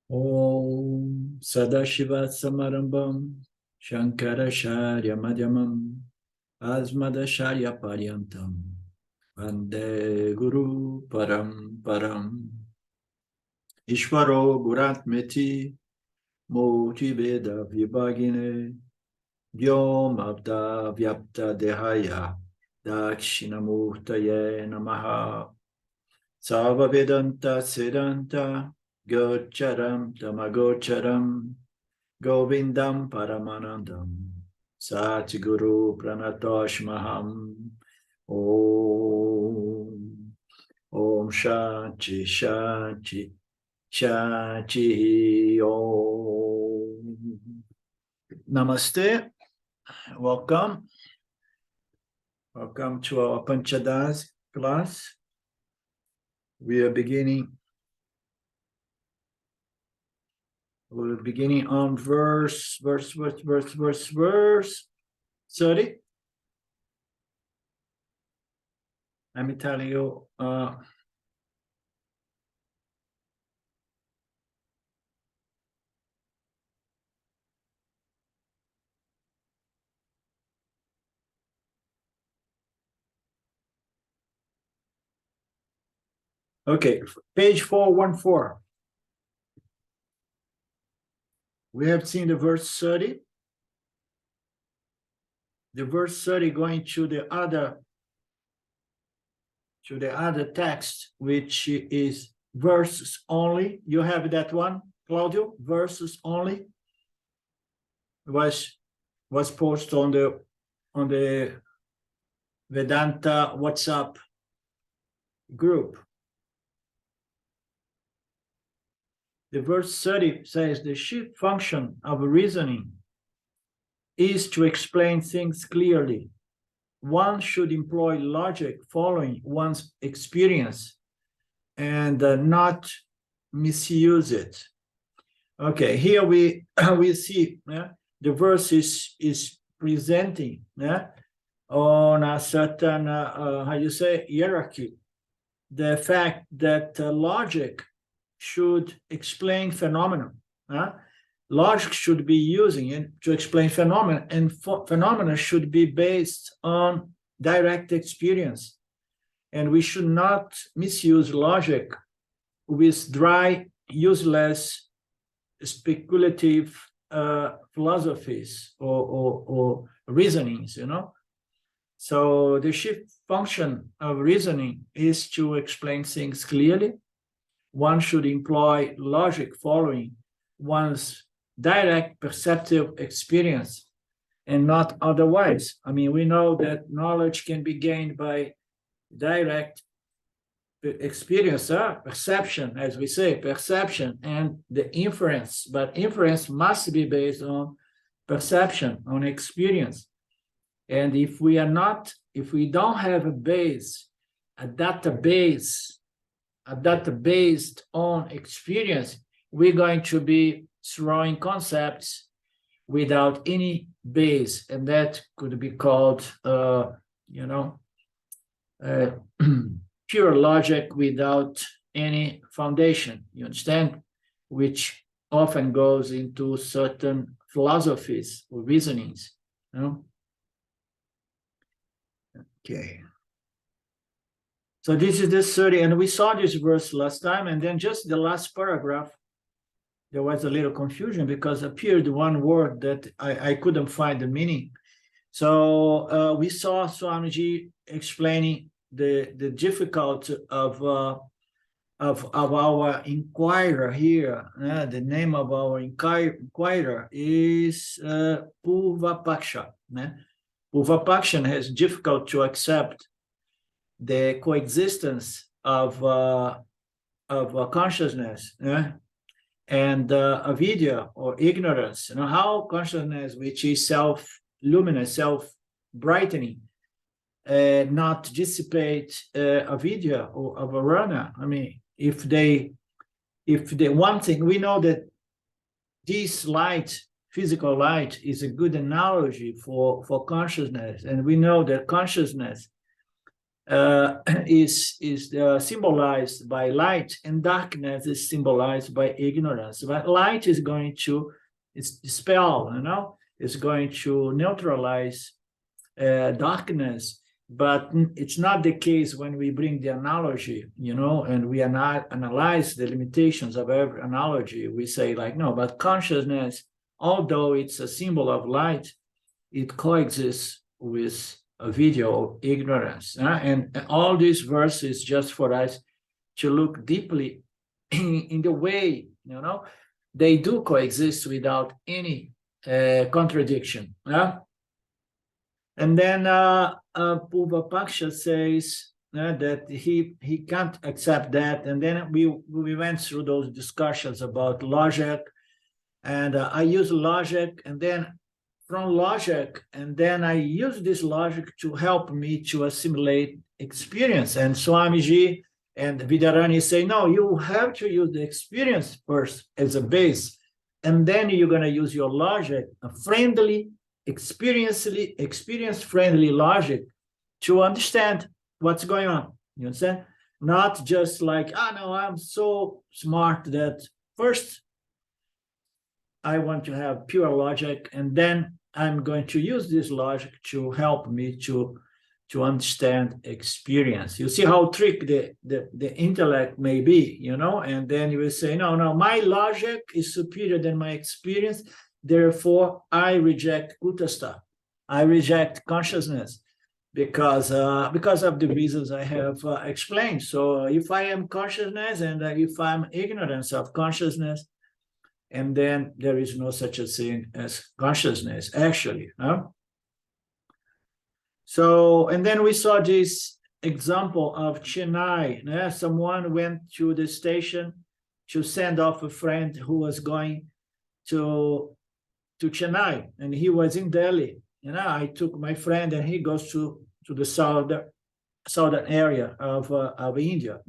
Om Sadashiva Samarambam Shankaracharya Madhyamam Asmadacharya Paryantam Vande Guru Param Param Ishvaro Guratmeti Moti Veda Vibhagine Vyom Abda Vyapta Dehaya Dakshinamurtaye Namaha Sarva Vedanta Siddhanta Gocharam Tamagocharam Govindam Paramanandam Satguru Pranatoshmaham Om Om Shanti Shanti Shanti Om. Namaste. Welcome. Welcome to our Panchadasi class. We're beginning on verse 30. Let me tell you, okay, page 414. We have seen the verse 30. The verse 30 going to the other text, which is verses only. You have that one, Claudio? Verses only was posted on the Vedanta WhatsApp group. The verse 30 says the chief function of reasoning is to explain things clearly. One should employ logic following one's experience and not misuse it. Okay, here we see the verse is presenting on a certain hierarchy, the fact that logic should explain phenomena. Logic should be using it to explain phenomena, and phenomena should be based on direct experience. And we should not misuse logic with dry, useless, speculative philosophies or reasonings, So the chief function of reasoning is to explain things clearly. One should employ logic following one's direct perceptive experience and not otherwise. I mean, we know that knowledge can be gained by direct experience, perception, as we say, perception and the inference, but inference must be based on perception, on experience. And if we don't have a data based on experience, we're going to be throwing concepts without any base, and that could be called, pure logic without any foundation, you understand? Which often goes into certain philosophies or reasonings, Okay. So this is the 30, and we saw this verse last time, and then just the last paragraph, there was a little confusion because appeared one word that I couldn't find the meaning. So we saw Swamiji explaining the difficulty of our inquirer here. The name of our inquirer is Purvapaksha. Purvapaksha has difficult to accept the coexistence of consciousness and avidya or ignorance. How consciousness, which is self-luminous, self-brightening, not dissipate avidya or avarana. I mean, if they one thing, we know that this light, physical light, is a good analogy for consciousness, and we know that consciousness is symbolized by light, and darkness is symbolized by ignorance. But light is going to dispel, it's going to neutralize darkness. But it's not the case when we bring the analogy, and we analyze the limitations of every analogy. We say like, no, but consciousness, although it's a symbol of light, it coexists with a video of ignorance. And all these verses just for us to look deeply in the way, they do coexist without any contradiction. And then Purvapaksha says that he can't accept that. And then we went through those discussions about logic, and I use logic, and then from logic, and then I use this logic to help me to assimilate experience. And Swamiji and Vidyarani say, no, you have to use the experience first as a base, and then you're going to use your logic, a friendly, experience-friendly logic to understand what's going on. You understand? Not just like, no, I'm so smart that first I want to have pure logic, and then I'm going to use this logic to help me to understand experience. You see how tricky the intellect may be, and then you will say, no, my logic is superior than my experience. Therefore, I reject Kutastha. I reject consciousness because of the reasons I have explained. So if I am consciousness, and if I'm ignorance of consciousness, and then there is no such a thing as consciousness, actually. So, and then we saw this example of Chennai. Someone went to the station to send off a friend who was going to Chennai, and he was in Delhi. I took my friend, and he goes to the southern area of India.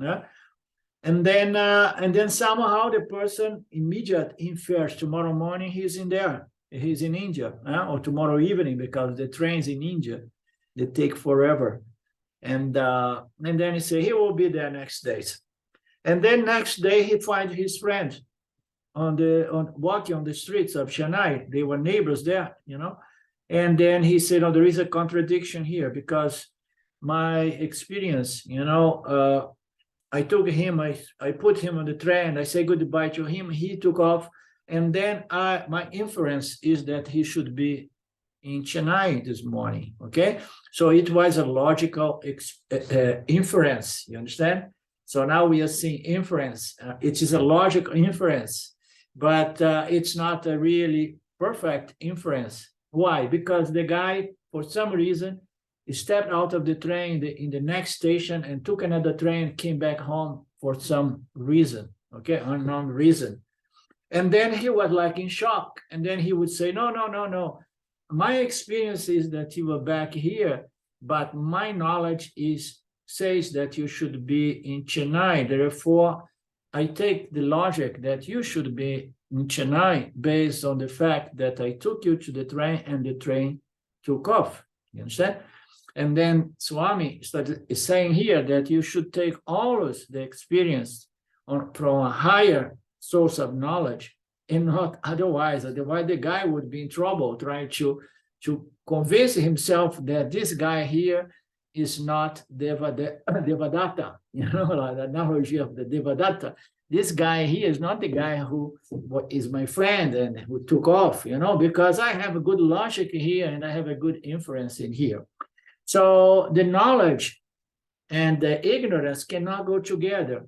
And then somehow the person immediately infers tomorrow morning he's in India, or tomorrow evening, because the trains in India, they take forever. And then he say he will be there next day. And then next day he finds his friend walking on the streets of Chennai. They were neighbors there, And then he said, there is a contradiction here, because my experience, I took him, I put him on the train, I say goodbye to him, he took off, and then my inference is that he should be in Chennai this morning, okay? So it was a logical inference, you understand? So now we are seeing inference. It is a logical inference, but it's not a really perfect inference. Why? Because the guy, for some reason, he stepped out of the train in the next station and took another train, came back home for some reason, okay, unknown reason. And then he was like in shock. And then he would say, no. My experience is that you were back here, but my knowledge says that you should be in Chennai. Therefore, I take the logic that you should be in Chennai based on the fact that I took you to the train and the train took off. You understand? And then Swami is saying here that you should take always the experience from a higher source of knowledge, and not otherwise. Otherwise, the guy would be in trouble trying to convince himself that this guy here is not Devadatta, like the analogy of the Devadatta. This guy here is not the guy who is my friend and who took off, because I have a good logic here and I have a good inference in here. So the knowledge and the ignorance cannot go together.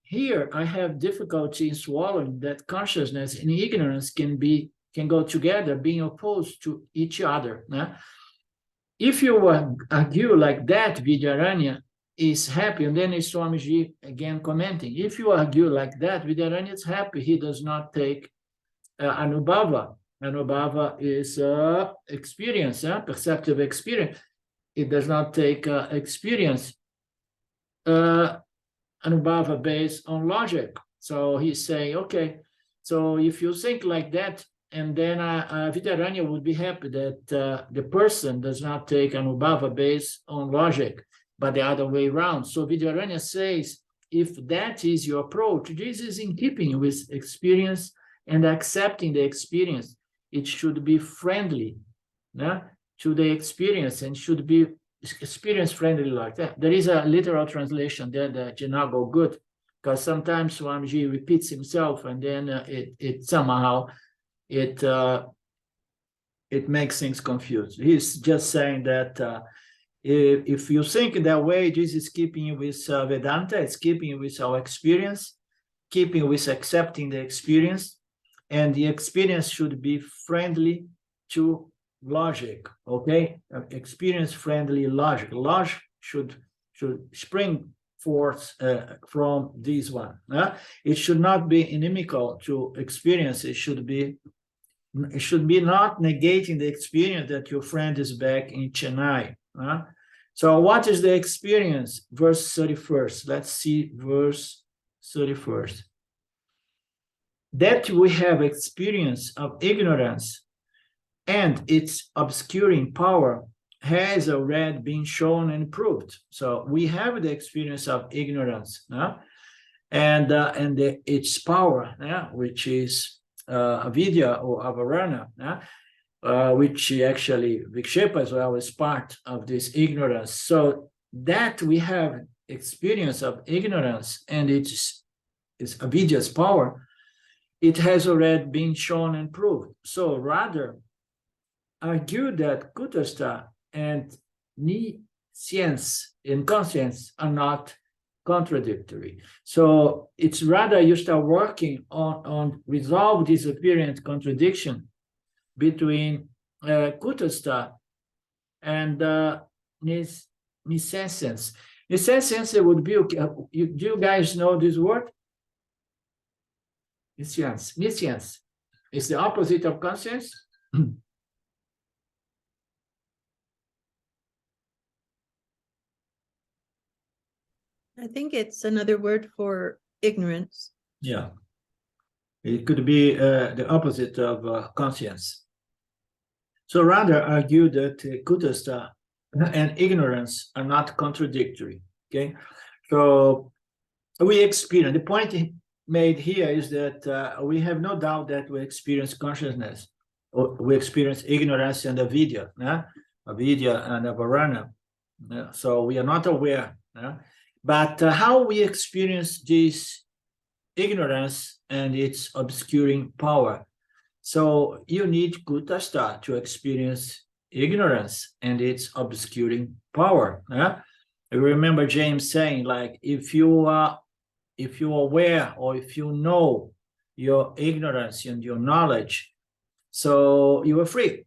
Here, I have difficulty in swallowing that consciousness and ignorance can go together, being opposed to each other. If you argue like that, Vidyaranya is happy, and then is Swamiji again commenting. If you argue like that, Vidyaranya is happy. He does not take Anubhava. Anubhava is experience, perceptive experience. It does not take experience. Anubhava based on logic. So he's saying, okay, so if you think like that, and then Vidyaranya would be happy that the person does not take Anubhava based on logic. but the other way around. So Vidyaranya says, if that is your approach, this is in keeping with experience and accepting the experience. It should be friendly to the experience and should be experience friendly like that. There is a literal translation there that did not go good, because sometimes Swamiji repeats himself and then it somehow it makes things confused. He's just saying that if you think in that way, this is keeping with Vedanta, it's keeping with our experience, keeping with accepting the experience, and the experience should be friendly to logic, okay? Experience-friendly logic. Logic should spring forth from this one. It should not be inimical to experience. It should be not negating the experience that your friend is back in Chennai. So what is the experience? Verse 31st. Let's see verse 31st. That we have experience of ignorance and its obscuring power has already been shown and proved. So we have the experience of ignorance, and its power, which is avidya or avarana, which actually Vikshepa as well is part of this ignorance. So that we have experience of ignorance and its avidya's power, it has already been shown and proved. So rather argue that Kutastha and nescience in conscience are not contradictory. So it's rather you start working on resolve this apparent contradiction between Kutastha and nescience. Nescience would be, do you guys know this word? Nescience. Nescience is the opposite of conscience. I think it's another word for ignorance. Yeah. It could be the opposite of conscience. So rather argue that Kutastha and ignorance are not contradictory. Okay. So we experience, the point made here is that we have no doubt that we experience consciousness, or we experience ignorance and avidya, avidya and avarana. So we are not aware. But how we experience this ignorance and its obscuring power. So you need Kutastha to experience ignorance and its obscuring power. I remember James saying, like, if you are aware or if you know your ignorance and your knowledge, so you are free.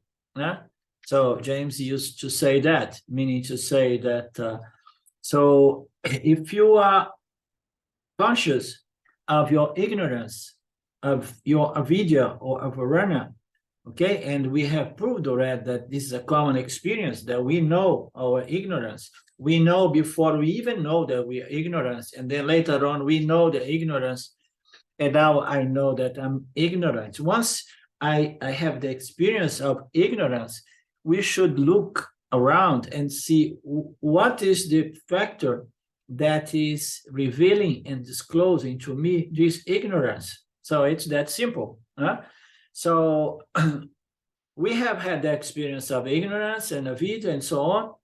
So James used to say that, meaning to say that so if you are conscious of your ignorance, of your avidya or avarana, okay, and we have proved already that this is a common experience, that we know our ignorance. We know before we even know that we are ignorant, and then later on we know the ignorance, and now I know that I'm ignorant. Once I have the experience of ignorance, we should look around and see what is the factor that is revealing and disclosing to me this ignorance. So it's that simple. So we have had the experience of ignorance and avidya and so on.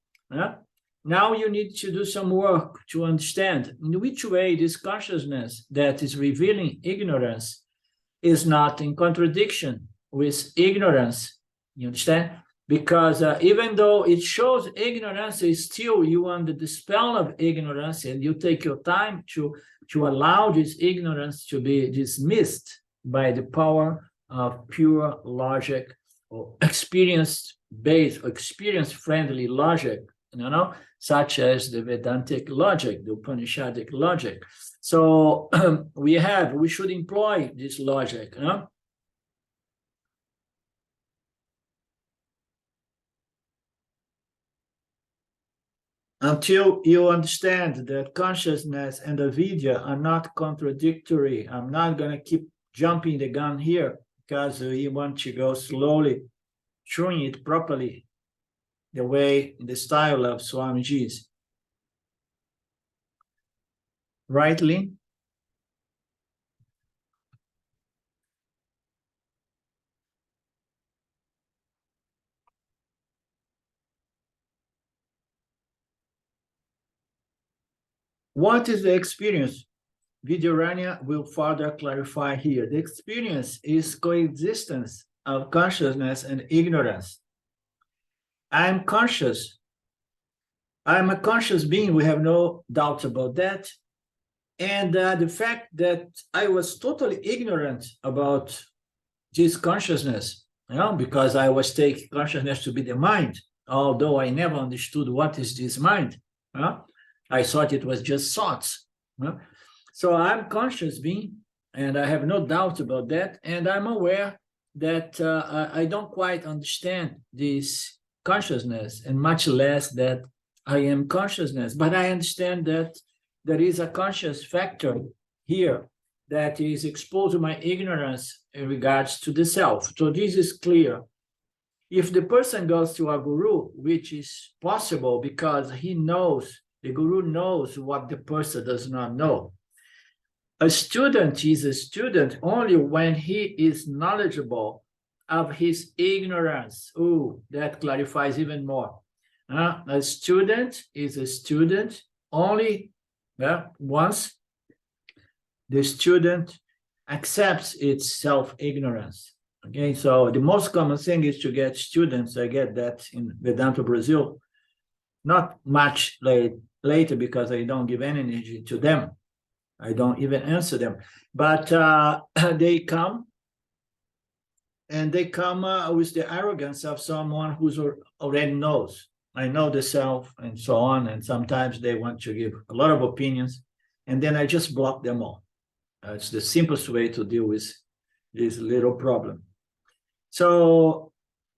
Now you need to do some work to understand in which way this consciousness that is revealing ignorance is not in contradiction with ignorance. You understand? Because even though it shows ignorance, is still you under the spell of ignorance, and you take your time to allow this ignorance to be dismissed by the power of pure logic or experience-based, experience-friendly logic, such as the Vedantic logic, the Upanishadic logic. So we should employ this logic. Until you understand that consciousness and avidya are not contradictory. I'm not going to keep jumping the gun here because we want to go slowly, chewing it properly, the way, the style of Swamiji's. rightly. What is the experience? Vidyaranya will further clarify here. The experience is coexistence of consciousness and ignorance. I'm conscious. I'm a conscious being. We have no doubt about that. And the fact that I was totally ignorant about this consciousness, because I was taking consciousness to be the mind, although I never understood what is this mind. I thought it was just thoughts. So I'm conscious being, and I have no doubt about that. And I'm aware that I don't quite understand this consciousness, and much less that I am consciousness. But I understand that there is a conscious factor here that is exposed to my ignorance in regards to the self. So this is clear. If the person goes to a guru, which is possible because he knows, the guru knows what the person does not know. A student is a student only when he is knowledgeable of his ignorance. Oh, that clarifies even more. A student is a student only once the student accepts its self-ignorance. Okay, so the most common thing is to get students. I get that in Vedanta Brazil, not much later because I don't give any energy to them. I don't even answer them, but they come, and they come with the arrogance of someone who already knows. I know the self and so on, and sometimes they want to give a lot of opinions, and then I just block them all. It's the simplest way to deal with this little problem. So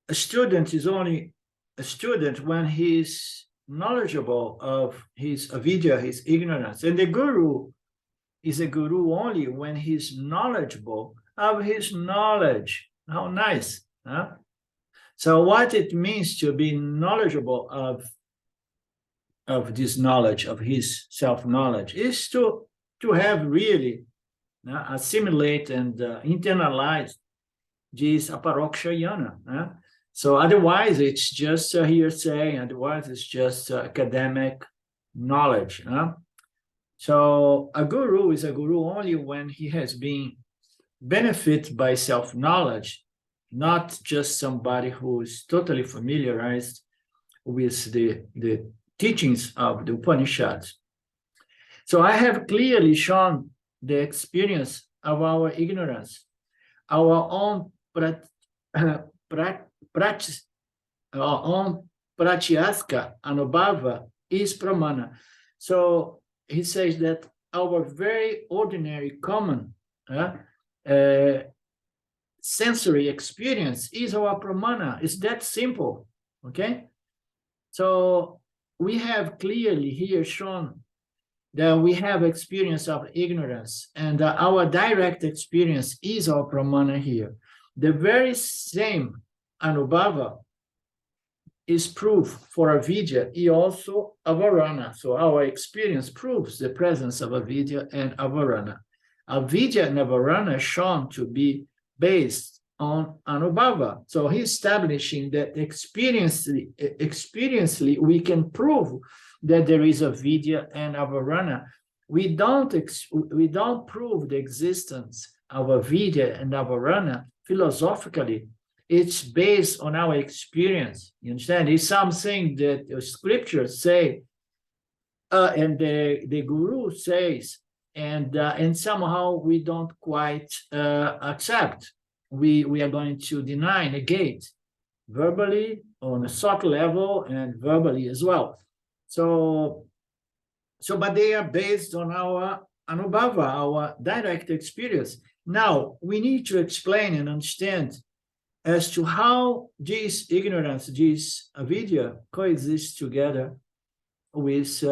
a student is only a student when he's knowledgeable of his avidya, his ignorance, and the guru is a guru only when he's knowledgeable of his knowledge. How nice, huh? So what it means to be knowledgeable of this knowledge, of his self-knowledge, is to have really assimilate and internalize this aparoksha jnana. So otherwise it's just hearsay, otherwise it's just academic knowledge. So a guru is a guru only when he has been benefited by self-knowledge, not just somebody who is totally familiarized with the teachings of the Upanishads. So I have clearly shown the experience of our ignorance, our own practice, our own pratyaska anubhava is pramana. So he says that our very ordinary, common sensory experience is our pramana. It's that simple, okay? So we have clearly here shown that we have experience of ignorance, and our direct experience is our pramana here. The very same anubhava is proof for avidya, is also avarana. So our experience proves the presence of avidya and avarana. Avidya and avarana are shown to be based on anubhava. So he's establishing that experientially we can prove that there is avidya and avarana. We don't prove the existence of avidya and avarana philosophically. It's based on our experience. You understand? It's something that the scriptures say, and the guru says, and somehow we don't quite accept. We are going to deny, negate, verbally on a subtle level and verbally as well. So, but they are based on our anubhava, our direct experience. Now we need to explain and understand as to how this ignorance, this avidya, coexist together with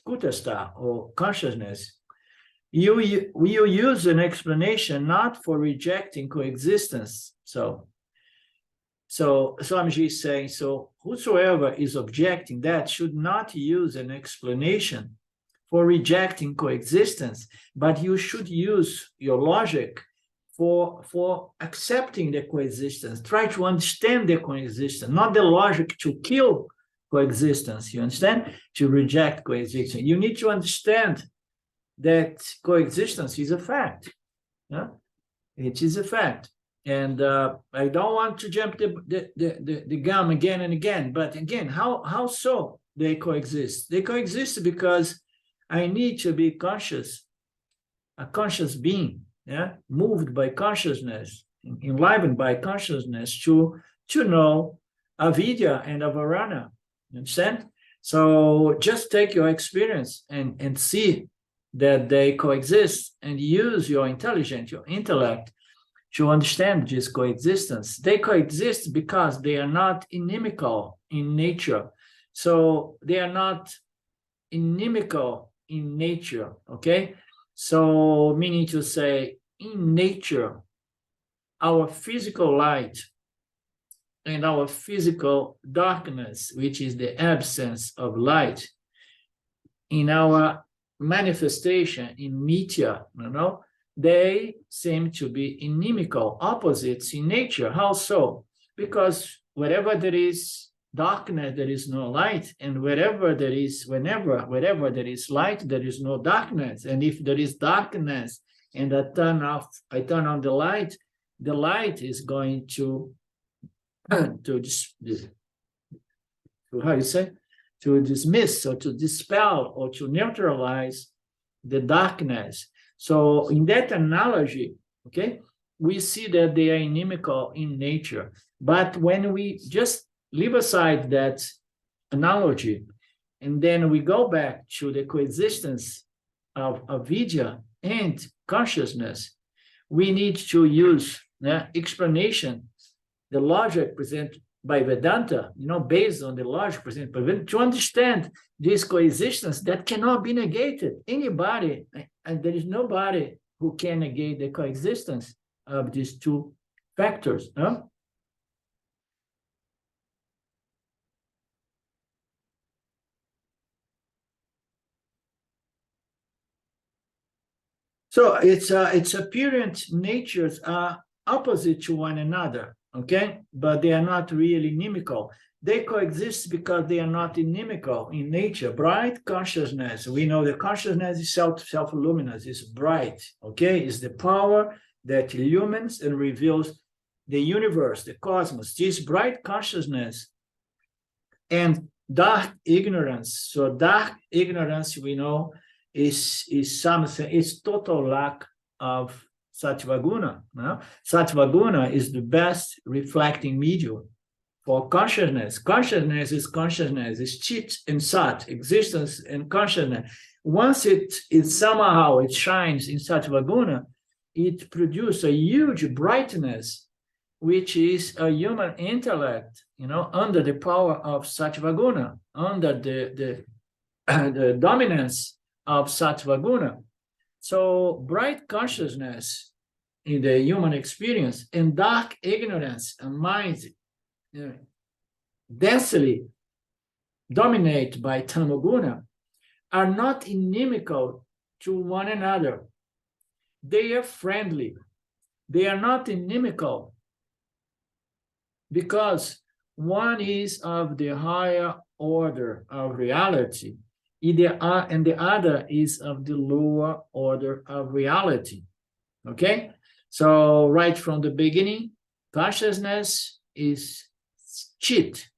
Kutastha or consciousness. We will use an explanation not for rejecting coexistence. So Swamiji is saying, so whosoever is objecting that should not use an explanation for rejecting coexistence, but you should use your logic for accepting the coexistence. Try to understand the coexistence, not the logic to kill coexistence, you understand? To reject coexistence. You need to understand that coexistence is a fact. Yeah? It is a fact. And I don't want to jump the gun again and again, but again, how so they coexist? They coexist because I need to be conscious, a conscious being, yeah, moved by consciousness, enlivened by consciousness to know avidya and avarana. You understand? So just take your experience and see that they coexist, and use your intelligence, your intellect, to understand this coexistence. They coexist because they are not inimical in nature. So they are not inimical in nature, okay? So meaning to say, in nature, our physical light and our physical darkness, which is the absence of light, in our manifestation in mithya, they seem to be inimical, opposites in nature. How so? Because wherever there is darkness, there is no light, and wherever there is light, there is no darkness. And if there is darkness and I turn on the light is going to dismiss or to dispel or to neutralize the darkness. So in that analogy, okay, we see that they are inimical in nature. But when we just leave aside that analogy, and then we go back to the coexistence of avidya and consciousness, we need to use explanation, the logic presented by Vedanta, based on the logic presented by Vedanta, to understand this coexistence that cannot be negated. Anybody, and there is nobody who can negate the coexistence of these two factors. No? So its apparent natures are opposite to one another, okay? But they are not really inimical. They coexist because they are not inimical in nature. Bright consciousness, we know that consciousness is self-luminous, is bright, okay? It's the power that illumines and reveals the universe, the cosmos. This bright consciousness and dark ignorance. So dark ignorance, we know, is something, it's total lack of Sattvaguna. No? Sattvaguna is the best reflecting medium for consciousness. Consciousness is Chit and Sat, existence and consciousness. Once it somehow it shines in Sattvaguna, it produces a huge brightness, which is a human intellect, under the power of Sattvaguna, under the dominance of Sattvaguna. So bright consciousness in the human experience and dark ignorance and mind densely dominated by Tamoguna are not inimical to one another. They are friendly. They are not inimical because one is of the higher order of reality, and the other is of the lower order of reality. Okay? So right from the beginning, consciousness is Chit,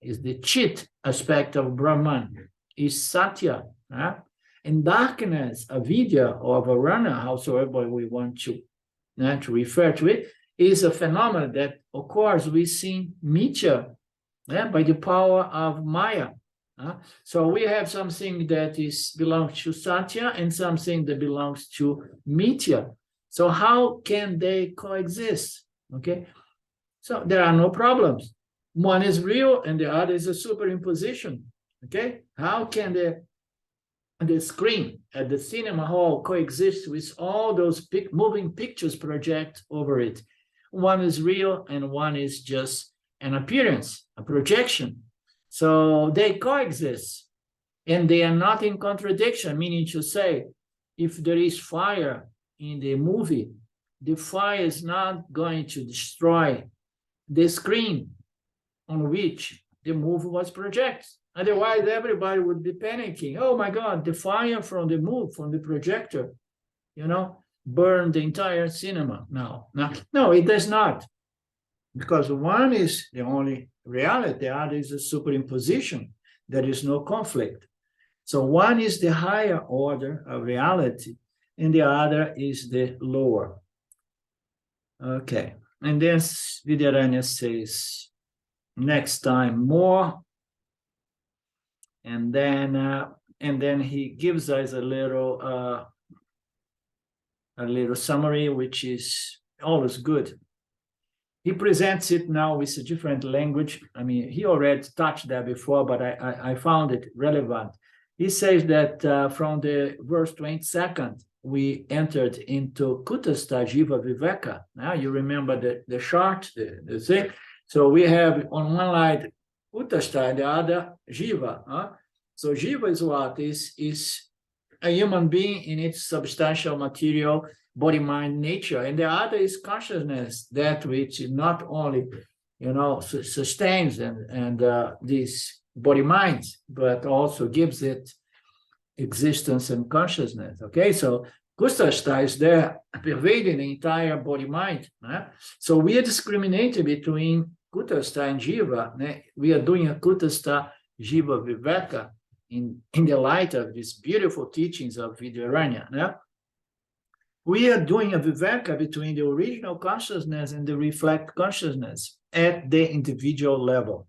is the Chit aspect of Brahman, is Satya. And darkness, avidya or varana, howsoever we want to refer to it, is a phenomenon that occurs within mithya by the power of Maya. So we have something that belongs to Satya and something that belongs to mithya. So how can they coexist? Okay, so there are no problems. One is real and the other is a superimposition. Okay, how can the screen at the cinema hall coexist with all those moving pictures project over it? One is real and one is just an appearance, a projection. So they coexist. And they are not in contradiction, meaning to say, if there is fire in the movie, the fire is not going to destroy the screen on which the movie was projected. Otherwise, everybody would be panicking. Oh my God, the fire from the movie, from the projector, burned the entire cinema. No, it does not. Because one is the only reality, the other is a superimposition. There is no conflict. So one is the higher order of reality, and the other is the lower. Okay, and then Vidyaranya says, next time more, and then he gives us a little summary, which is always good. He presents it now with a different language. I mean, he already touched that before, but I found it relevant. He says that from the verse 22nd, we entered into Kutastha Jiva Viveka. Now you remember the chart, the thing. So we have on one line Kutastha and the other Jiva. So Jiva is what? Is a human being in its substantial material body, mind, nature, and the other is consciousness, that which not only, sustains and these body minds, but also gives it existence and consciousness. Okay, so Kutastha is there pervading the entire body mind. So we are discriminating between Kutastha and Jiva. We are doing a Kutastha Jiva Viveka in the light of these beautiful teachings of Vidyaranya. We are doing a Viveka between the original consciousness and the reflect consciousness at the individual level.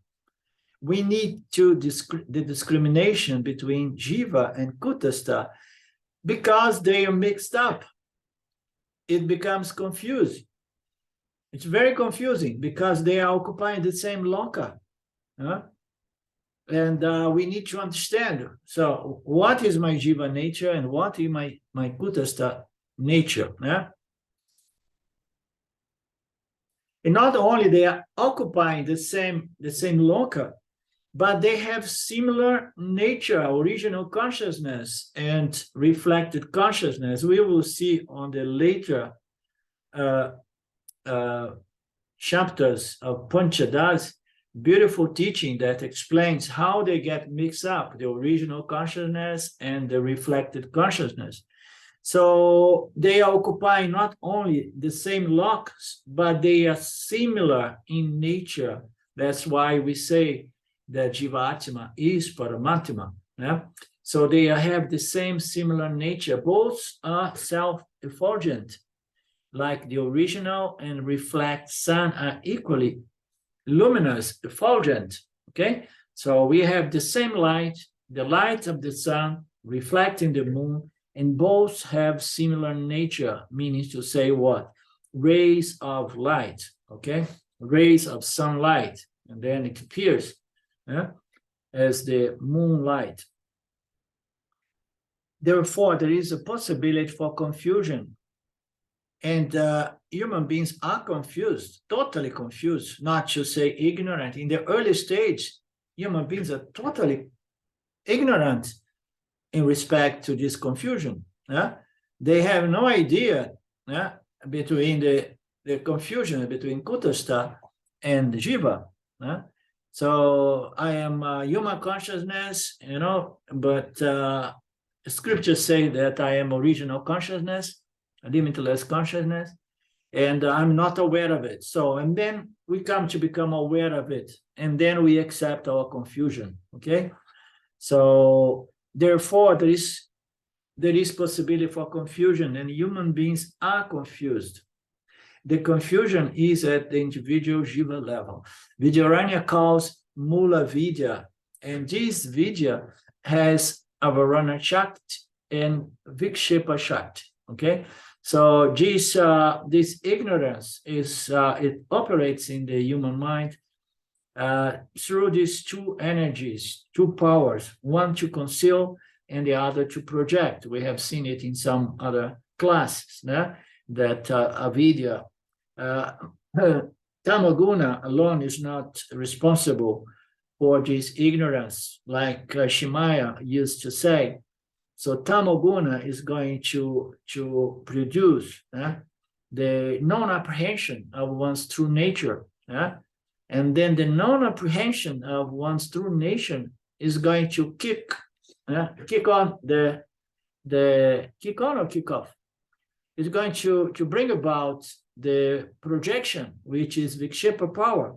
We need the discrimination between Jiva and Kutastha because they are mixed up. It becomes confused. It's very confusing because they are occupying the same loka. And we need to understand, so what is my Jiva nature and what is my Kutastha nature? And not only they are occupying the same loka, but they have similar nature, original consciousness and reflected consciousness. We will see on the later chapters of Panchadasi, beautiful teaching that explains how they get mixed up, the original consciousness and the reflected consciousness. So they are occupying not only the same locus, but they are similar in nature. That's why we say that Jivatma is Paramatma. So they have the same similar nature. Both are self-effulgent, like the original and reflect sun are equally luminous, effulgent. Okay, so we have the same light, the light of the sun reflecting the moon, and both have similar nature, meaning to say what? Rays of light, okay? Rays of sunlight, and then it appears as the moonlight. Therefore, there is a possibility for confusion. And human beings are confused, totally confused, not to say ignorant. In the early stage, human beings are totally ignorant in respect to this confusion. They have no idea between the confusion between Kutastha and Jiva. So I am human consciousness, but scriptures say that I am original consciousness, limitless consciousness, and I'm not aware of it. So, and then we come to become aware of it, and then we accept our confusion, okay? So, therefore, there is possibility for confusion, and human beings are confused. The confusion is at the individual Jiva level. Vidyaranya calls Mula Vidya, and this Vidya has Avarana Shakti and Vikshepa Shakti, okay? So this ignorance it operates in the human mind through these two energies, two powers, one to conceal and the other to project. We have seen it in some other classes, that avidya, tamaguna alone is not responsible for this ignorance, like Shimaya used to say. So tamoguna is going to produce the non-apprehension of one's true nature. And then the non-apprehension of one's true nature is going to kick on kick on or kick off. It's going to bring about the projection, which is Vikshepa power.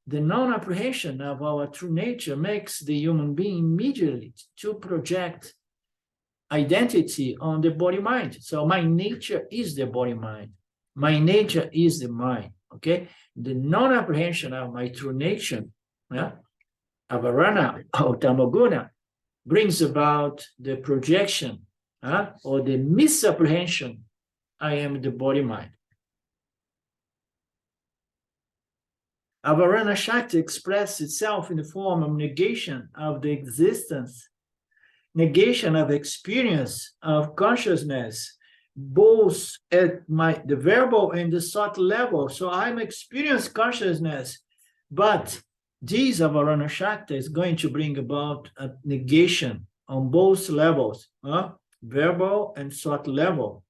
The non-apprehension of our true nature makes the human being immediately to project identity on the body-mind. So my nature is the body-mind. My nature is the mind, okay? The non-apprehension of my true nature, avarana or tamoguna, brings about the projection or the misapprehension, I am the body-mind. Avarana Shakti expresses itself in the form of negation of the existence, negation of experience of consciousness, both at the verbal and the subtle level. So I'm experiencing consciousness, but this Avarana Shakti is going to bring about a negation on both levels, verbal and subtle level.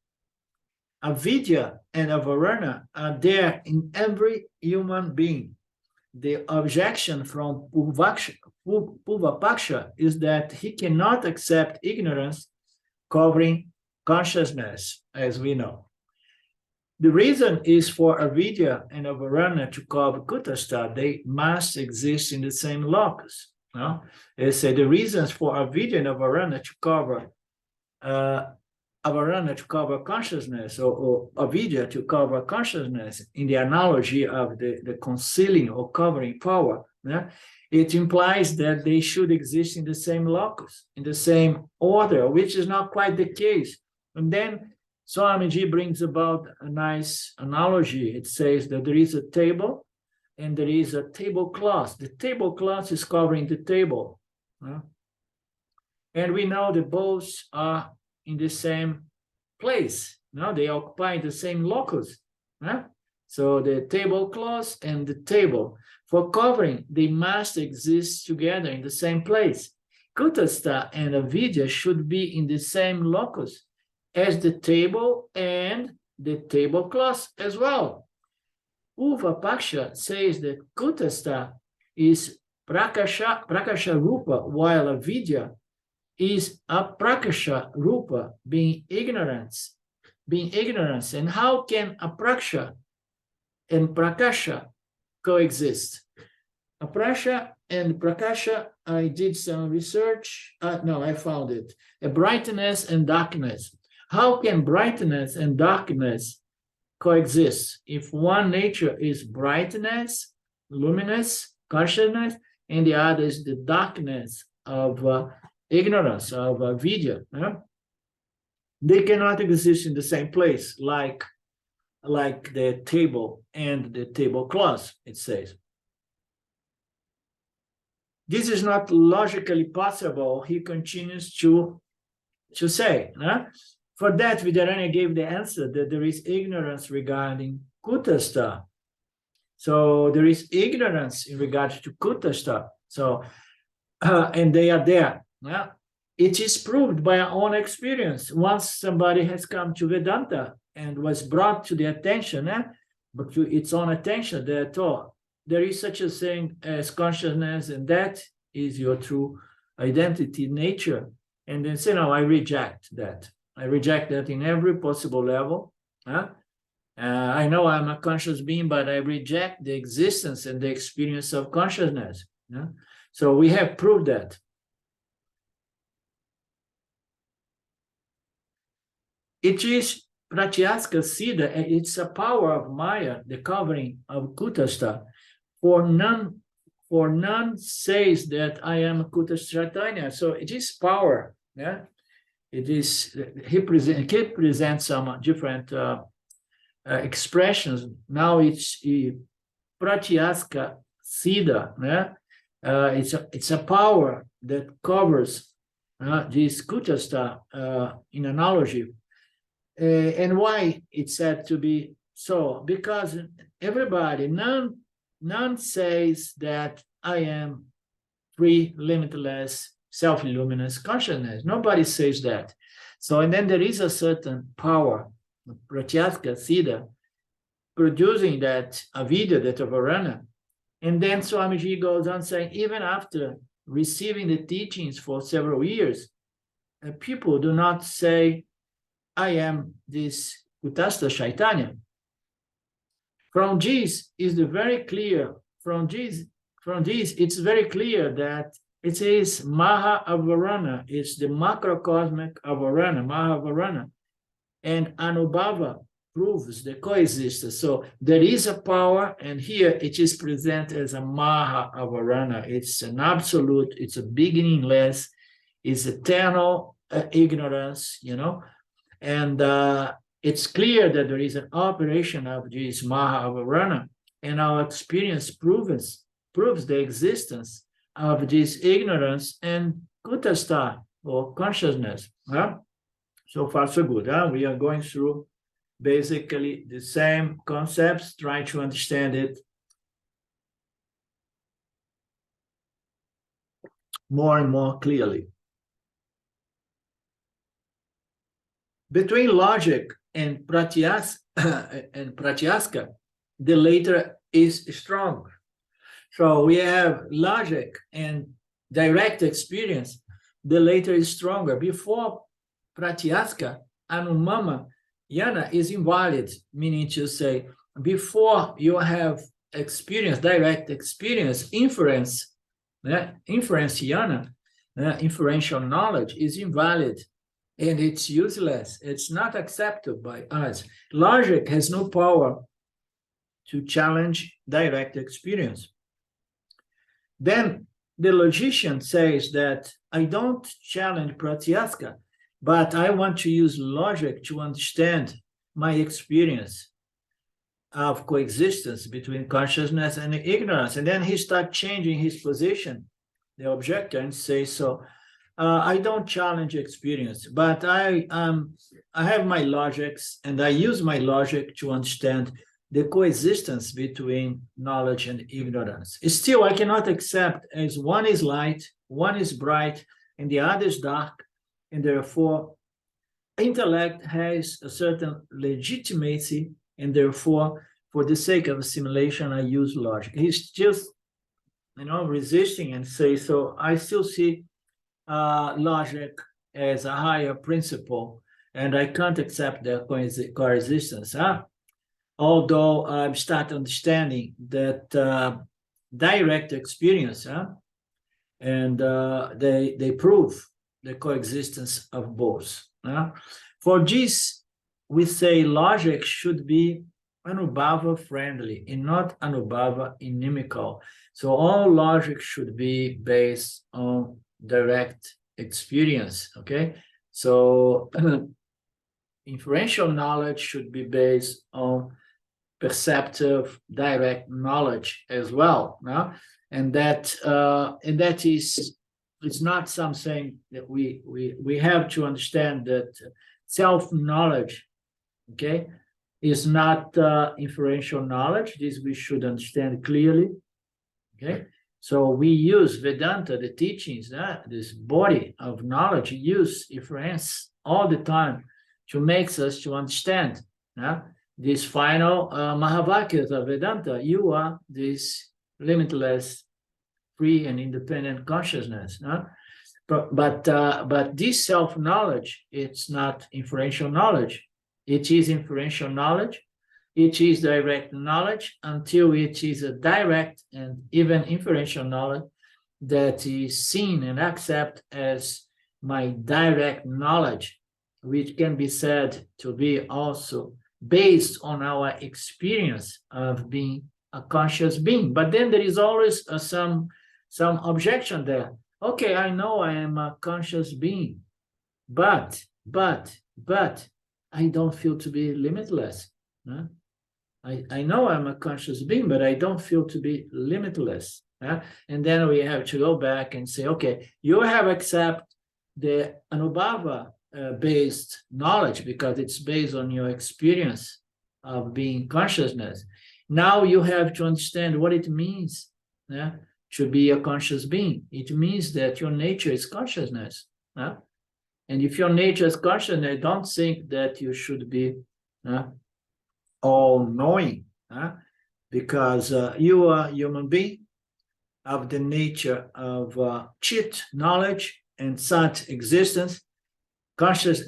Avidya and Avarana are there in every human being. The objection from Purvapaksha is that he cannot accept ignorance covering consciousness, as we know. The reason is for Avidya and Avarana to cover Kutastha, they must exist in the same locus. They say the reasons for Avidya and Avarana to cover consciousness, or Avidya to cover consciousness, in the analogy of the concealing or covering power, it implies that they should exist in the same locus, in the same order, which is not quite the case. And then Swamiji brings about a nice analogy. It says that there is a table and there is a tablecloth. The tablecloth is covering the table. And we know that both are in the same place. They occupy the same locus. So the tablecloth and the table, for covering, they must exist together in the same place. Kutastha and Avidya should be in the same locus as the table and the tablecloth as well. Purvapaksha says that Kutastha is prakasha rupa, while Avidya is aprakasha rupa, being ignorance. And how can apraksha and prakasha coexist? Apraksha and prakasha, I did some research. No, I found it. A brightness and darkness. How can brightness and darkness coexist if one nature is brightness, luminous, consciousness, and the other is the darkness of ignorance, of avidya? They cannot exist in the same place, like the table and the tablecloth, it says. This is not logically possible, he continues to say. For that, Vidyaranya gave the answer that there is ignorance regarding Kutastha. So there is ignorance in regards to Kutastha. So, and they are there. It is proved by our own experience. Once somebody has come to Vedanta and was brought to the attention, but to its own attention, that there is such a thing as consciousness, and that is your true identity, nature. And then say, no, I reject that. I reject that in every possible level. I know I'm a conscious being, but I reject the existence and the experience of consciousness. So we have proved that. It is Pratyaska Siddha, it's a power of Maya, the covering of Kutastha. For none says that I am Kutasthatanya. So it is power. It is, he presents some different expressions. Now it's Pratyaska Siddha. It's a power that covers this Kutastha in analogy. And why it's said to be so? Because everybody, none says that I am free, limitless, self-luminous consciousness. Nobody says that. So, and then there is a certain power, Pratyeka Siddha, producing that avidya, that avarana. And then Swamiji goes on saying, even after receiving the teachings for several years, people do not say, I am this Kutastha Chaitanya. From this is the very clear, from this it's very clear that it is Maha Avarana, it's the macrocosmic Avarana, Maha Avarana, and Anubhava proves the coexistence. So there is a power, and here it is presented as a Maha Avarana. It's an absolute, it's a beginningless, it's eternal ignorance, you know, and it's clear that there is an operation of this Maha Avarana, and our experience proves the existence of this ignorance and Kutastha, or consciousness. So far, so good. We are going through basically the same concepts, trying to understand it more and more clearly. Between logic and pratyas and pratyaska, the later is strong. So we have logic and direct experience, the later is stronger. Before pratyaska, anumama yana is invalid, meaning to say, before you have experience, direct experience, inference yana, inferential knowledge is invalid, and it's useless. It's not accepted by us. Logic has no power to challenge direct experience. Then the logician says that I don't challenge pratyaska, but I want to use logic to understand my experience of coexistence between consciousness and ignorance. And then he starts changing his position, the objector, and says, so I don't challenge experience, but I have my logics, and I use my logic to understand the coexistence between knowledge and ignorance. Still, I cannot accept as one is light, one is bright, and the other is dark, and therefore intellect has a certain legitimacy, and therefore, for the sake of assimilation, I use logic. He's just, resisting and say, so I still see logic as a higher principle, and I can't accept their coexistence. Although I start understanding that direct experience, and they prove the coexistence of both. For this, we say logic should be Anubhava friendly and not Anubhava inimical. So all logic should be based on direct experience, okay? So inferential knowledge should be based on perceptive direct knowledge as well, and that is, it's not something that we have to understand, that self-knowledge, okay, is not inferential knowledge. This we should understand clearly, okay? So we use Vedanta, the teachings, this body of knowledge, use inference all the time to make us to understand this final Mahavakyas of Vedanta. You are this limitless, free and independent consciousness. But this self-knowledge, it's not inferential knowledge. It is inferential knowledge. It is direct knowledge until it is a direct and even inferential knowledge that is seen and accepted as my direct knowledge, which can be said to be also based on our experience of being a conscious being. But then there is always some objection there. Okay, I know I am a conscious being, but I don't feel to be limitless. I know I'm a conscious being, but I don't feel to be limitless. And then we have to go back and say, okay, you have accepted the Anubhava based knowledge because it's based on your experience of being consciousness. Now you have to understand what it means should be a conscious being. It means that your nature is consciousness. And if your nature is consciousness, don't think that you should be all-knowing, because you are a human being of the nature of chit, knowledge, and sat, existence. Conscious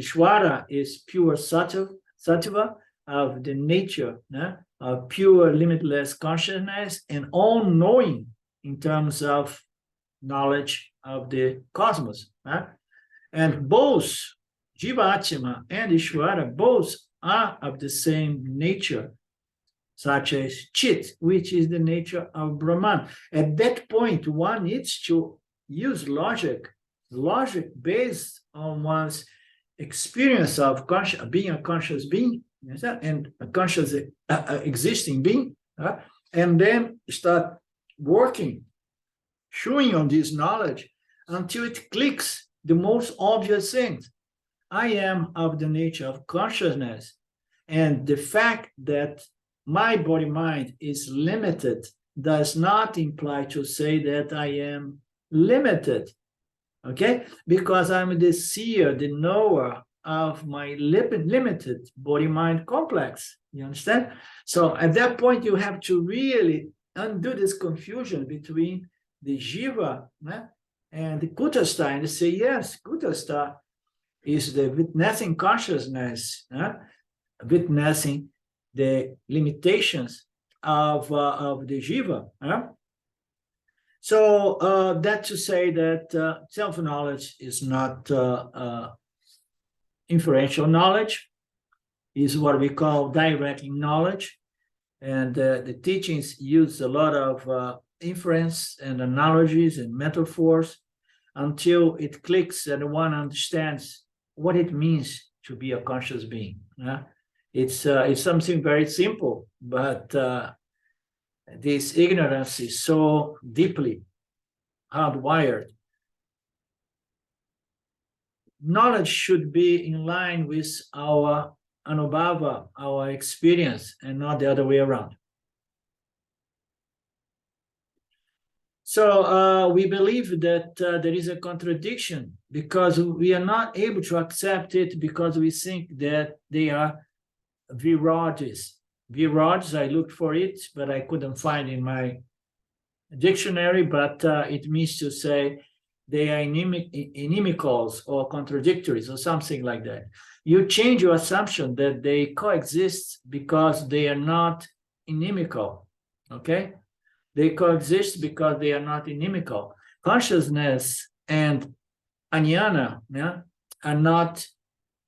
Ishvara is pure sattva of the nature of pure limitless consciousness and all knowing in terms of knowledge of the cosmos. And both Jiva and Ishvara both are of the same nature, such as Chit, which is the nature of Brahman. At that point, one needs to use logic based on one's experience of being a conscious being and a conscious existing being, and then start working, chewing on this knowledge until it clicks the most obvious things. I am of the nature of consciousness, and the fact that my body-mind is limited does not imply to say that I am limited, okay? Because I'm the seer, the knower of my limited body-mind complex, you understand? So at that point, you have to really undo this confusion between the Jiva and the Kutastha, and say, yes, Kutastha is the witnessing consciousness, witnessing the limitations of the Jiva. So that's to say that self-knowledge is not inferential knowledge, is what we call direct knowledge. And the teachings use a lot of inference and analogies and metaphors until it clicks and one understands what it means to be a conscious being. It's something very simple, but this ignorance is so deeply hardwired. Knowledge should be in line with our anubhava, our experience, and not the other way around. So we believe that there is a contradiction because we are not able to accept it because we think that they are virages. Virages, I looked for it, but I couldn't find in my dictionary, but it means to say they are inimicals or contradictories or something like that. You change your assumption that they coexist because they are not inimical, okay? They coexist because they are not inimical. Consciousness and jnana are not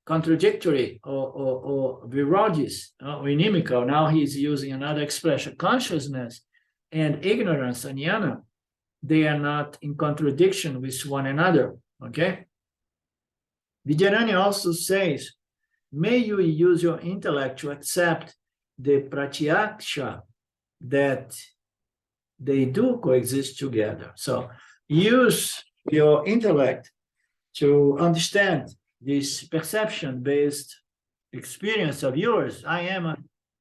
contradictory or virages or inimical. Now he's using another expression. Consciousness and ignorance, jnana, they are not in contradiction with one another, okay? Vidyarani also says, may you use your intellect to accept the pratyaksha that they do coexist together. So use your intellect to understand this perception-based experience of yours. I am a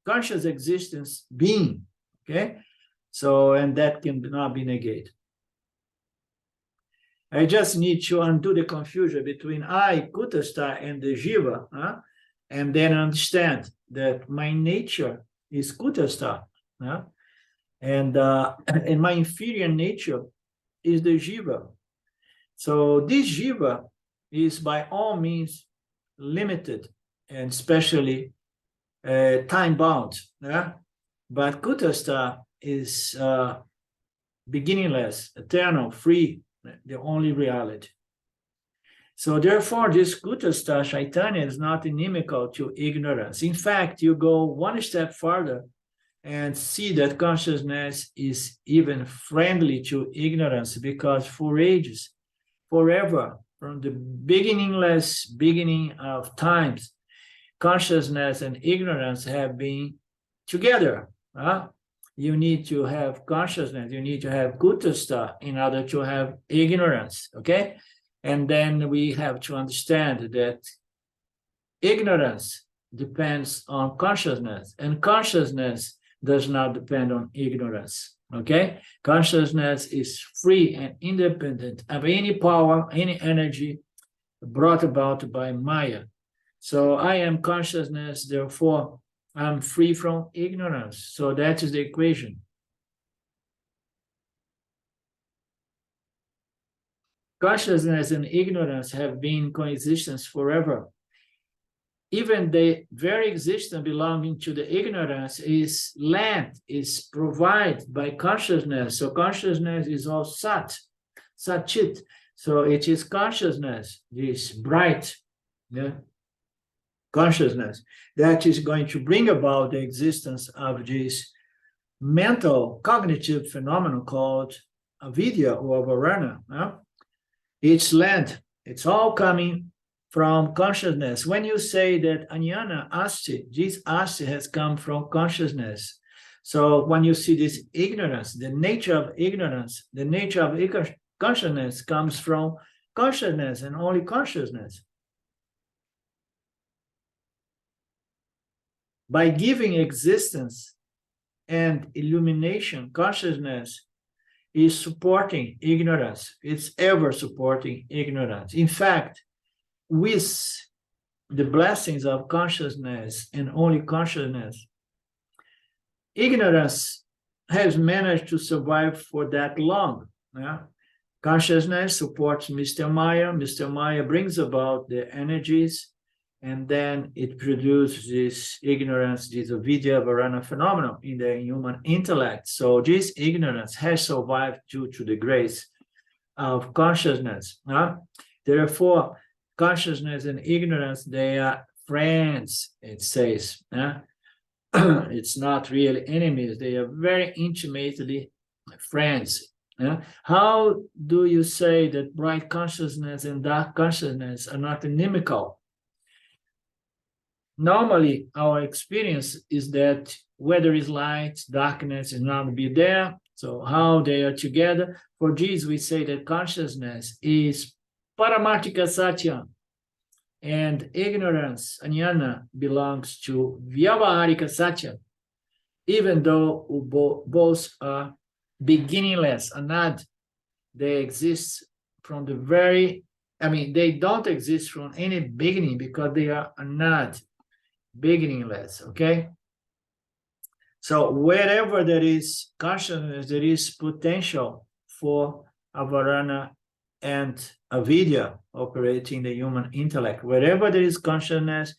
conscious existence being, okay? So, and that cannot be negated. I just need to undo the confusion between I, Kutastha, and the Jiva, and then understand that my nature is Kutastha, and my inferior nature is the Jiva. So this Jiva is by all means limited and especially time-bound, but Kutastha is beginningless, eternal, free, the only reality. So therefore, this Kutastha Chaitanya is not inimical to ignorance. In fact, you go one step further and see that consciousness is even friendly to ignorance, because for ages, forever, from the beginningless beginning of times, consciousness and ignorance have been together. You need to have consciousness, you need to have Kutastha in order to have ignorance, okay? And then we have to understand that ignorance depends on consciousness, and consciousness does not depend on ignorance, Okay, consciousness is free and independent of any power, any energy brought about by Maya. So I am consciousness, therefore I'm free from ignorance. So that is the equation. Consciousness and ignorance have been in coexistence forever. Even the very existence belonging to the ignorance is lent, is provided by consciousness. So consciousness is all sat, satchit. So it is consciousness, this bright consciousness, that is going to bring about the existence of this mental cognitive phenomenon called avidya or varana. It's lent, it's all coming from consciousness. When you say that anyana asti, this asti has come from consciousness. So when you see this ignorance, the nature of ignorance, the nature of consciousness comes from consciousness and only consciousness. By giving existence and illumination, consciousness is supporting ignorance. It's ever supporting ignorance. In fact, with the blessings of consciousness and only consciousness, ignorance has managed to survive for that long. Consciousness supports Mr. Maya. Mr. Maya brings about the energies, and then it produces this ignorance, this avidya varana phenomenon in the human intellect. So this ignorance has survived due to the grace of consciousness. Therefore, consciousness and ignorance, they are friends, it says. It's not really enemies. They are very intimately friends. How do you say that bright consciousness and dark consciousness are not inimical? Normally, our experience is that where there is light, darkness is not be there. So how they are together? For this, we say that consciousness is paramartika satya, and ignorance, anyana, belongs to vyavaharika satya, even though both are beginningless, anad. They exist from the very, they don't exist from any beginning because they are anad, beginningless, okay? So wherever there is consciousness, there is potential for avarana and avidya operating the human intellect. Wherever there is consciousness,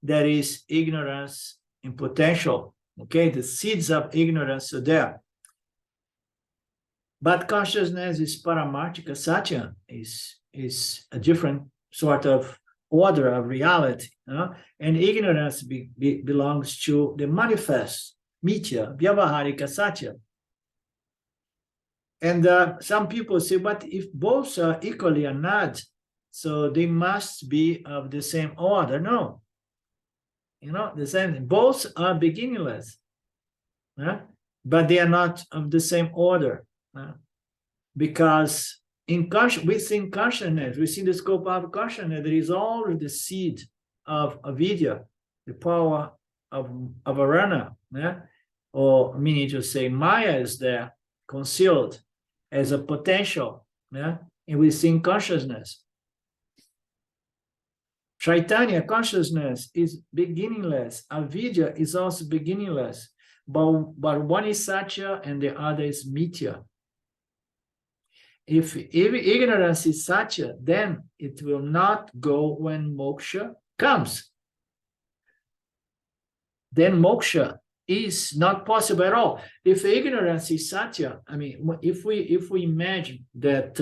there is ignorance in potential, okay? The seeds of ignorance are there. But consciousness is paramartika satya, is a different sort of order of reality, and ignorance belongs to the manifest mithya, vyavaharika satya. And some people say, but if both are equally anad, so they must be of the same order. No, the same. Both are beginningless, but they are not of the same order, because within consciousness, within the scope of consciousness, there is always the seed of avidya, the power of avarana, or meaning to say Maya is there, concealed as a potential, and within consciousness. Chaitanya consciousness is beginningless. Avidya is also beginningless, but one is satya and the other is mithya. If ignorance is satya, then it will not go when moksha comes. Then moksha is not possible at all. If ignorance is satya, if we imagine that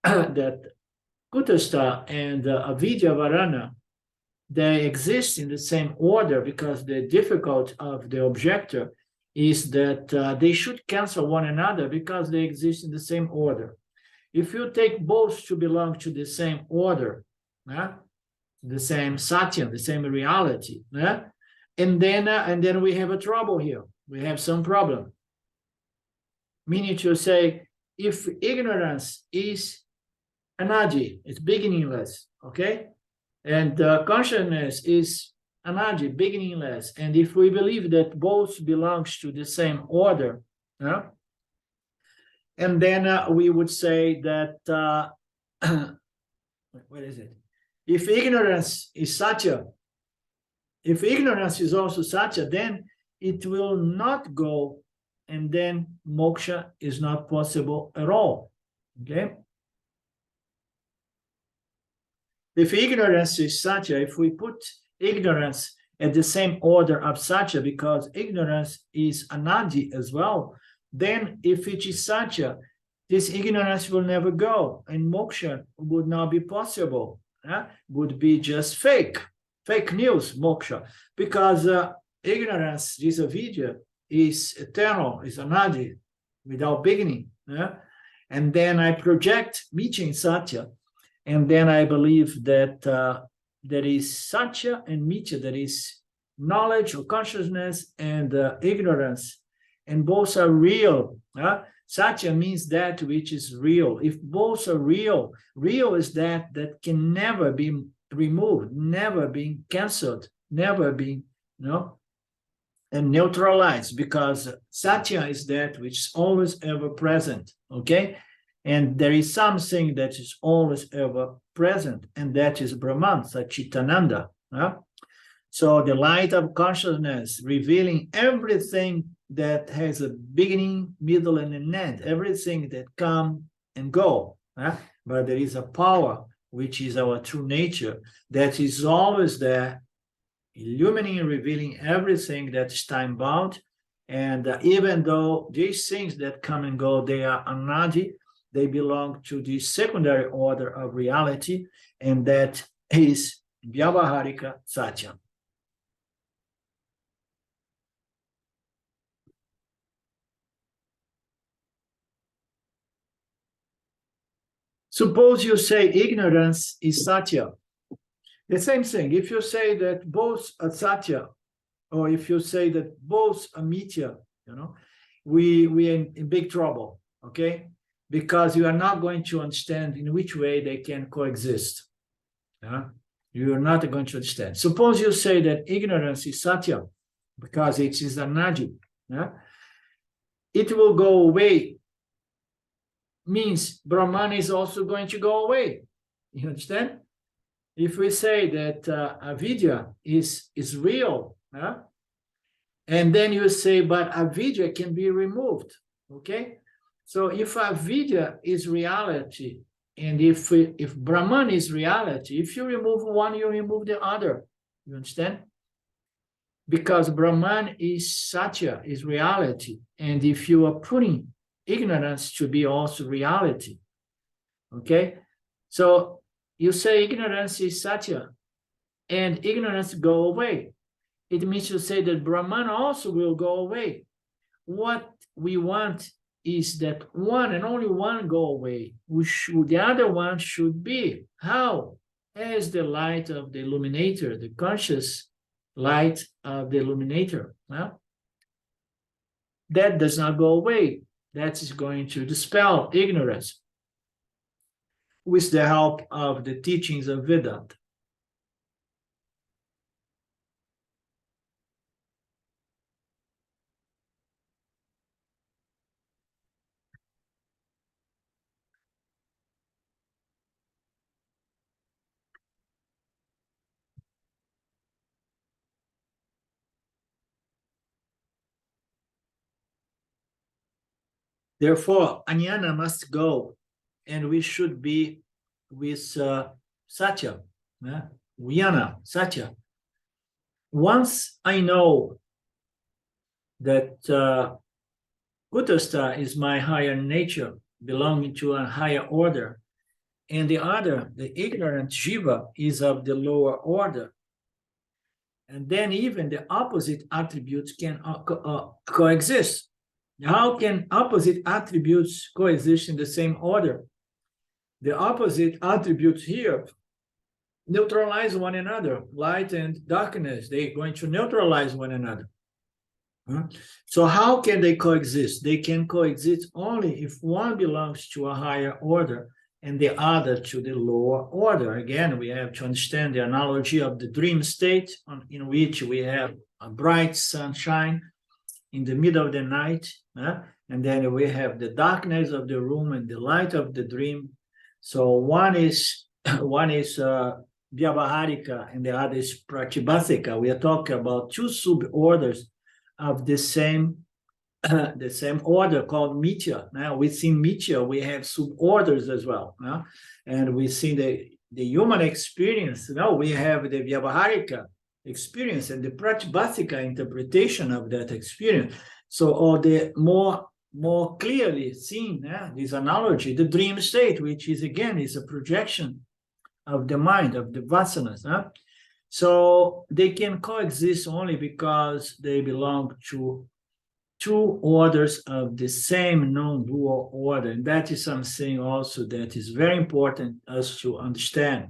that Kutastha and avidya varana, they exist in the same order, because the difficulty of the objector is that they should cancel one another because they exist in the same order. If you take both to belong to the same order, the same satya, the same reality, and then we have a trouble here. We have some problem. Meaning to say, if ignorance is anadi, it's beginningless, okay? And consciousness is anadi, beginningless. And if we believe that both belongs to the same order, Yeah? And then we would say that, what is it? If ignorance is satya, if ignorance is also satya, then it will not go, and then moksha is not possible at all. Okay? If ignorance is satya, if we put ignorance at the same order of satya, because ignorance is anadi as well, then if it is satya, this ignorance will never go, and moksha would not be possible. Would be just fake news, moksha, because ignorance, this avidya, is eternal, is anadi, without beginning. And then I project mithya in satya, and then I believe that there is satya and mithya, that is knowledge or consciousness and ignorance, and both are real. Satya means that which is real. If both are real, real is that can never be removed, never be cancelled, never be, and neutralized, because satya is that which is always ever present. Okay? And there is something that is always ever present, and that is Brahman, Satchitananda. So the light of consciousness revealing everything that has a beginning, middle, and an end, everything that come and go. But there is a power, which is our true nature, that is always there, illuminating and revealing everything that is time-bound. And even though these things that come and go, they are anadi, they belong to the secondary order of reality, and that is Vyavaharika Satya. Suppose you say ignorance is Satya. The same thing. If you say that both are Satya, or if you say that both are Mithya, we are in big trouble, okay? Because you are not going to understand in which way they can coexist. You are not going to understand. Suppose you say that ignorance is Satya, because it is anadi. It will go away, means Brahman is also going to go away. You understand? If we say that avidya is real, and then you say, but avidya can be removed, okay? So if avidya is reality, and if Brahman is reality, if you remove one, you remove the other. You understand? Because Brahman is satya, is reality. And if you are putting ignorance to be also reality, okay? So you say ignorance is satya, and ignorance go away. It means to say that Brahman also will go away. What we want is that one and only one go away. The other one should be. How? As the light of the illuminator, the conscious light of the illuminator. That does not go away. That is going to dispel ignorance with the help of the teachings of Vedanta. Therefore, Jnana must go, and we should be with Satya, Jnana, Satya. Once I know that Kutastha is my higher nature, belonging to a higher order, and the other, the ignorant Jiva, is of the lower order, and then even the opposite attributes can coexist. How can opposite attributes coexist in the same order? The opposite attributes here neutralize one another. Light and darkness, they're going to neutralize one another. So how can they coexist? They can coexist only if one belongs to a higher order and the other to the lower order. Again, we have to understand the analogy of the dream state in which we have a bright sunshine in the middle of the night, and then we have the darkness of the room and the light of the dream. So one is Vyavaharika and the other is Pratibhasika. We are talking about two suborders of the same order called Mithya. Now within Mithya we have suborders as well. And we see the human experience. Now we have the Vyavaharika experience and the Pratibhasika interpretation of that experience. So, or the more clearly seen, this analogy, the dream state, which is again is a projection of the mind, of the vasanas. So they can coexist only because they belong to two orders of the same non-dual order. And that is something also that is very important us to understand.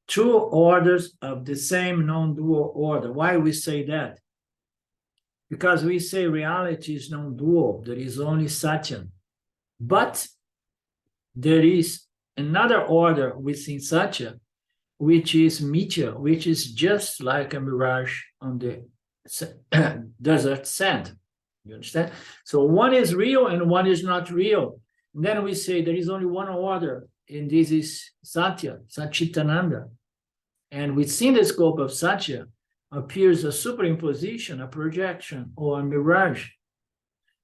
Two orders of the same non-dual order. Why we say that? Because we say reality is non-dual, there is only Satya. But there is another order within Satya, which is Mithya, which is just like a mirage on the desert sand. You understand? So one is real and one is not real. And then we say there is only one order, and this is Satya, Satchitananda. And within the scope of Satya appears a superimposition, a projection, or a mirage.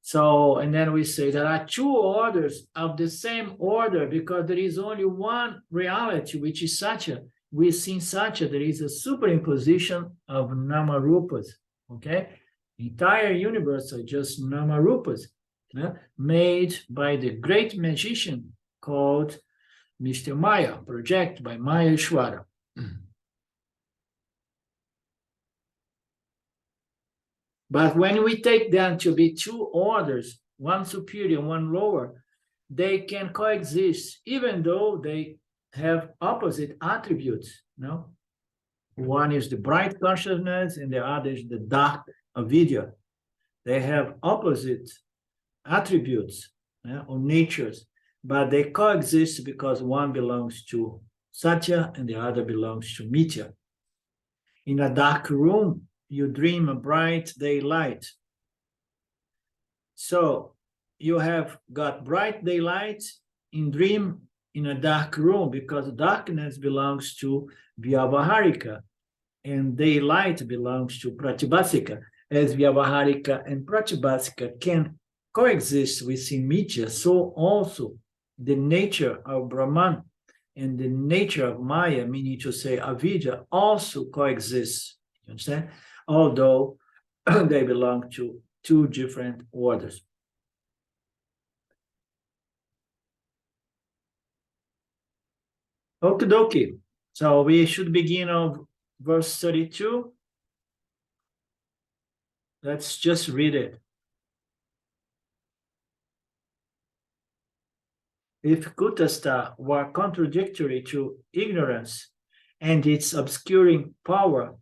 So, and then we say there are two orders of the same order because there is only one reality, which is Satya. Within Satya, there is a superimposition of Namarupas, okay? The entire universe are just Namarupas, made by the great magician called Mr. Maya, projected by Maya Ishwara. But when we take them to be two orders, one superior, one lower, they can coexist, even though they have opposite attributes. No, one is the bright consciousness, and the other is the dark avidya. They have opposite attributes or natures, but they coexist because one belongs to Satya and the other belongs to Mithya. In a dark room, you dream a bright daylight. So you have got bright daylight in dream in a dark room because darkness belongs to Vyavaharika and daylight belongs to Pratibhasika. As Vyavaharika and Pratibhasika can coexist within Mithya, so also the nature of Brahman and the nature of Maya, meaning to say avidya, also coexists. You understand? Although they belong to two different orders. Okie dokie. So we should begin on verse 32. Let's just read it. If Kutastha were contradictory to ignorance and its obscuring power,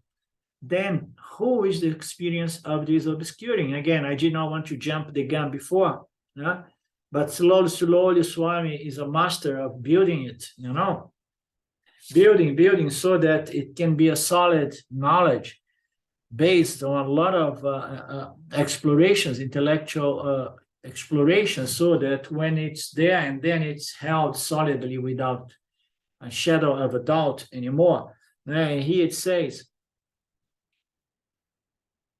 then who is the experience of this obscuring? Again, I did not want to jump the gun before, but slowly, Swami is a master of building it, building so that it can be a solid knowledge based on a lot of explorations, intellectual exploration, so that when it's there and then it's held solidly without a shadow of a doubt anymore. And here it says,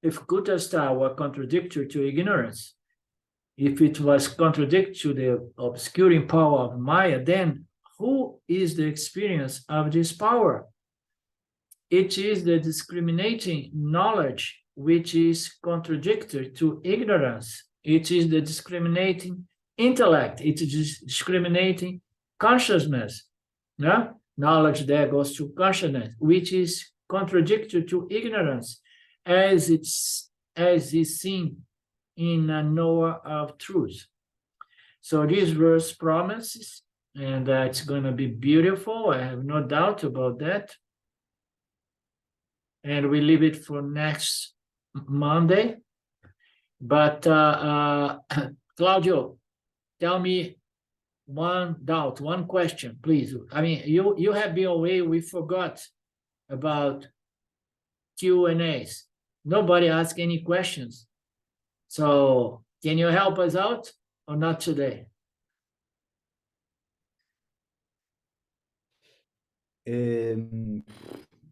if Kutastha were contradictory to ignorance, if it was contradictory to the obscuring power of Maya, then who is the experience of this power? It is the discriminating knowledge which is contradictory to ignorance. It is the discriminating intellect. It is discriminating consciousness. Knowledge there goes to consciousness, which is contradictory to ignorance, as is seen in a knower of truth. So this verse promises, and it's going to be beautiful. I have no doubt about that. And we leave it for next Monday. But Claudio, tell me one doubt, one question, please. I mean, you have been away. We forgot about Q&As. Nobody asked any questions. So can you help us out or not today?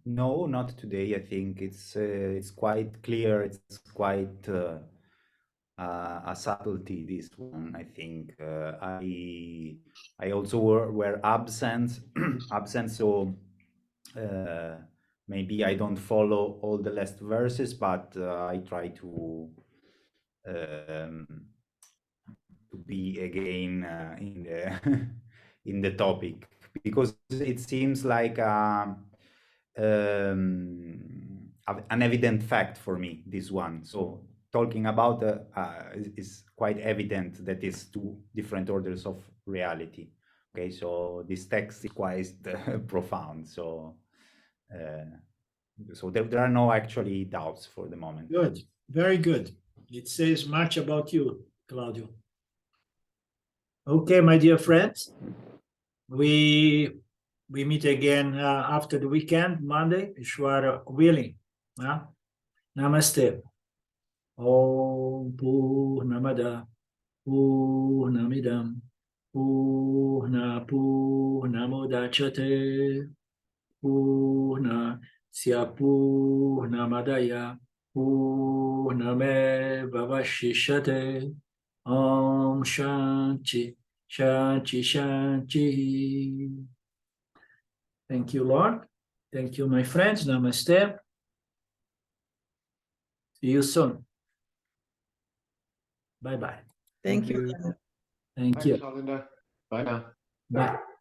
No, not today. I think it's quite clear. It's quite a subtlety. This one, I think. I also were absent, absent. So maybe I don't follow all the last verses, but I try um, to be again in the in the topic, because it seems like an evident fact for me, this one. So talking about is quite evident that it's two different orders of reality. Okay, so this text is quite profound. So so there are no actually doubts for the moment. Good, very good. It says much about you, Claudio. Okay, my dear friends, we meet again after the weekend, Monday, Ishwara willing. Namaste. Om Purnamada Purnamidam Purnamudachyate Purnasya Purnamadaya Purnamevavashishyate. Om Shanti Shanti Shanti. Thank you, Lord. Thank you, my friends. Namaste. See you soon. Bye-bye. Thank you. you. Thank Thanks, you. Shalinda. Bye now. Bye.